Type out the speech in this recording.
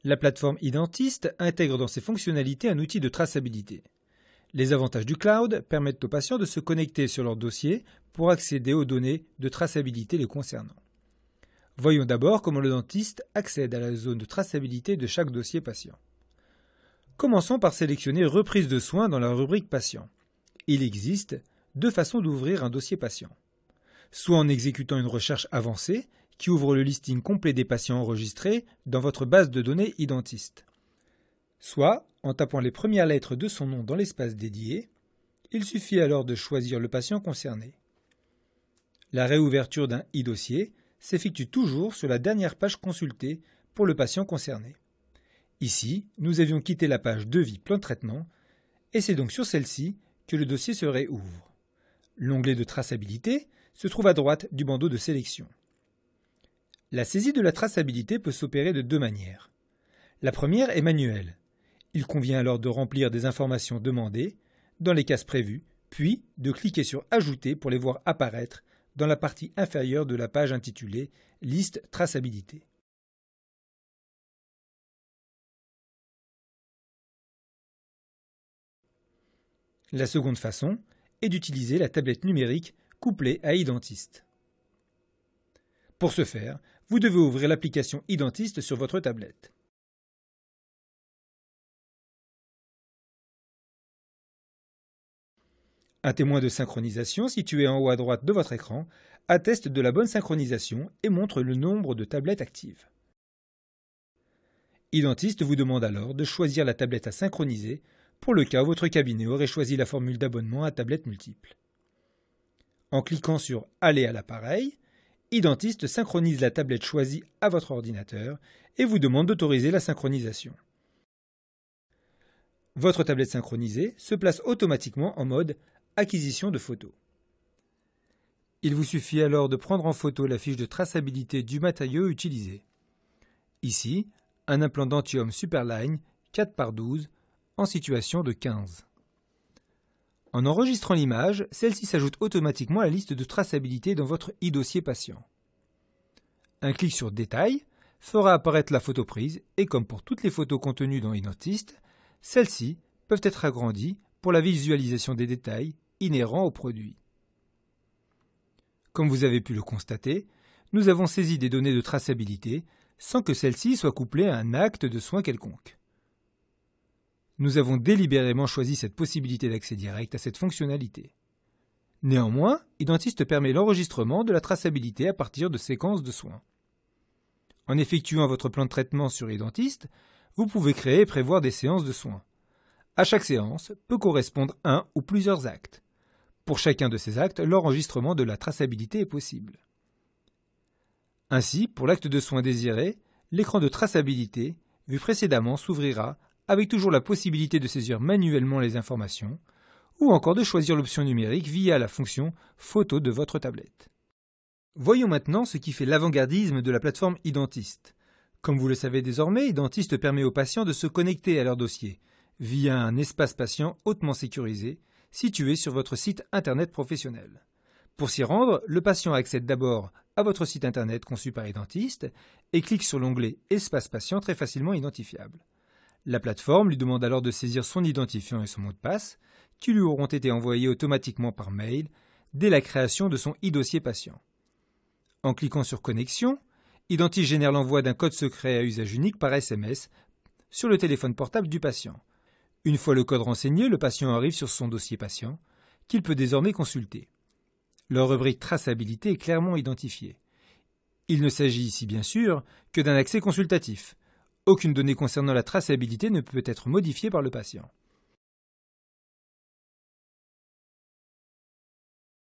La plateforme Identist intègre dans ses fonctionnalités un outil de traçabilité. Les avantages du cloud permettent aux patients de se connecter sur leur dossier pour accéder aux données de traçabilité les concernant. Voyons d'abord comment le dentiste accède à la zone de traçabilité de chaque dossier patient. Commençons par sélectionner reprise de soins dans la rubrique patient. Il existe deux façons d'ouvrir un dossier patient. Soit en exécutant une recherche avancée qui ouvre le listing complet des patients enregistrés dans votre base de données Identist. Soit en tapant les premières lettres de son nom dans l'espace dédié. Il suffit alors de choisir le patient concerné. La réouverture d'un e-dossier s'effectue toujours sur la dernière page consultée pour le patient concerné. Ici, nous avions quitté la page Devis plan de traitement et c'est donc sur celle-ci que le dossier se réouvre. L'onglet de traçabilité se trouve à droite du bandeau de sélection. La saisie de la traçabilité peut s'opérer de deux manières. La première est manuelle. Il convient alors de remplir des informations demandées dans les cases prévues, puis de cliquer sur Ajouter pour les voir apparaître dans la partie inférieure de la page intitulée Liste traçabilité. La seconde façon est d'utiliser la tablette numérique couplée à Identist. Pour ce faire, vous devez ouvrir l'application Identist sur votre tablette. Un témoin de synchronisation situé en haut à droite de votre écran atteste de la bonne synchronisation et montre le nombre de tablettes actives. Identist vous demande alors de choisir la tablette à synchroniser pour le cas où votre cabinet aurait choisi la formule d'abonnement à tablette multiple. En cliquant sur « Aller à l'appareil », Identist synchronise la tablette choisie à votre ordinateur et vous demande d'autoriser la synchronisation. Votre tablette synchronisée se place automatiquement en mode acquisition de photos. Il vous suffit alors de prendre en photo la fiche de traçabilité du matériau utilisé. Ici, un implant Dentium Superline 4x12 en situation de 15. En enregistrant l'image, celle-ci s'ajoute automatiquement à la liste de traçabilité dans votre e-dossier patient. Un clic sur Détail fera apparaître la photo prise et comme pour toutes les photos contenues dans Identist, celles-ci peuvent être agrandies pour la visualisation des détails inhérents au produit. Comme vous avez pu le constater, nous avons saisi des données de traçabilité sans que celles-ci soient couplées à un acte de soin quelconque. Nous avons délibérément choisi cette possibilité d'accès direct à cette fonctionnalité. Néanmoins, Identist permet l'enregistrement de la traçabilité à partir de séquences de soins. En effectuant votre plan de traitement sur Identist, vous pouvez créer et prévoir des séances de soins. À chaque séance peut correspondre un ou plusieurs actes. Pour chacun de ces actes, l'enregistrement de la traçabilité est possible. Ainsi, pour l'acte de soin désiré, l'écran de traçabilité, vu précédemment, s'ouvrira avec toujours la possibilité de saisir manuellement les informations, ou encore de choisir l'option numérique via la fonction photo de votre tablette. Voyons maintenant ce qui fait l'avant-gardisme de la plateforme Identist. Comme vous le savez désormais, Identist permet aux patients de se connecter à leur dossier via un espace patient hautement sécurisé situé sur votre site internet professionnel. Pour s'y rendre, le patient accède d'abord à votre site internet conçu par Identist et clique sur l'onglet Espace patient très facilement identifiable. La plateforme lui demande alors de saisir son identifiant et son mot de passe, qui lui auront été envoyés automatiquement par mail dès la création de son e-dossier patient. En cliquant sur Connexion, Identist génère l'envoi d'un code secret à usage unique par SMS sur le téléphone portable du patient. Une fois le code renseigné, le patient arrive sur son dossier patient, qu'il peut désormais consulter. Leur rubrique traçabilité est clairement identifiée. Il ne s'agit ici bien sûr que d'un accès consultatif. Aucune donnée concernant la traçabilité ne peut être modifiée par le patient.